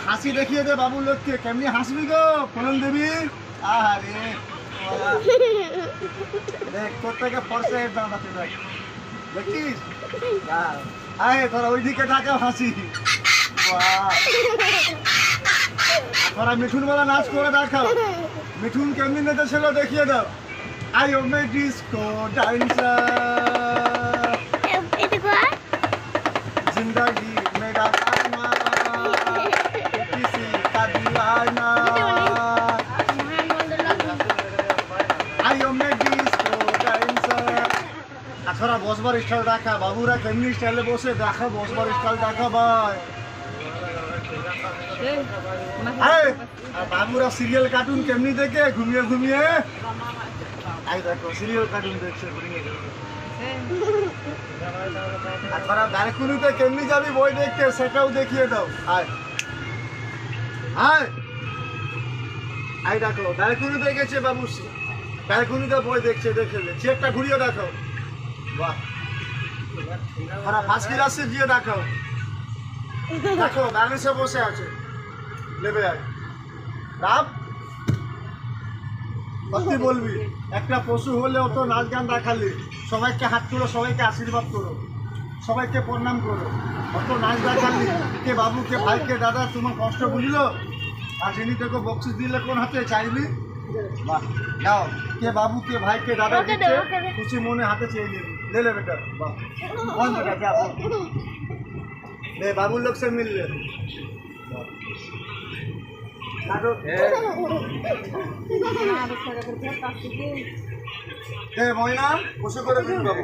হাসি দেখিয়ে দে বাবুর লোককে, কেমনি হাসবি গো ফলন দেবী। আরে দেখ তোর থেকে ফর্সা দেখিস, আয় তোরা ওইদিকে তাকাও হাসি। তোরা মিঠুন বলা নাচ করে দেখাও, মিঠুন কেমনি নেচেছিল দেখিয়ে দাও। I am a disco dancer, जिंदगी मेरा गाना किसी का दीवाना, आयो मैं डिस्को डांसर। আছরা বসবার স্টাইল দেখা, বাবুরা কেমনি স্টাইলে বসে দেখা, বসবার স্টাইল দেখা ভাই। আর বাবুরা সিরিয়াল কার্টুন কেমনি দেখে ঘুমিয়ে ঘুমিয়ে, আই দেখো সিরিয়াল কার্টুন দেখছে ঘুমিয়ে। আপনারা ব্যালকনিতে কেমনি যাবি বই দেখতে সেটাও দেখিয়ে দাও। আয় আয় আই দেখো ব্যালকনিতে গেছে বাবু, ব্যালকনিতে বই দেখছে, দেখে চেয়ারটা ঘুরিয়ে দেখাও। বাহ, ওরা ফার্স্ট ক্লাসে গিয়ে দেখাও, দেখো ব্যালেন্সে বসে আছে, নেবে আয় রাব। সত্যি বলবি, একটা পশু হলে অত নাচ গান দেখালি, সবাইকে হাত করো, সবাইকে আশীর্বাদ করো, সবাইকে প্রণাম করো, অত নাচ দেখালি, কে বাবু কে ভাই কে দাদা তোমার কষ্ট বুঝলো। আর যিনি তোকে বকশিস দিলে কোন হাতে চাইবি, বাহ যাও, কে বাবু কে ভাই কে দাদা দিচ্ছে খুশি মনে হাতে চেয়ে নিবি, ले ले बेटा। वाह कौन बेटा क्या ले बाबू लोग से मिल ले। ময়না বসে করে দিন বাবু,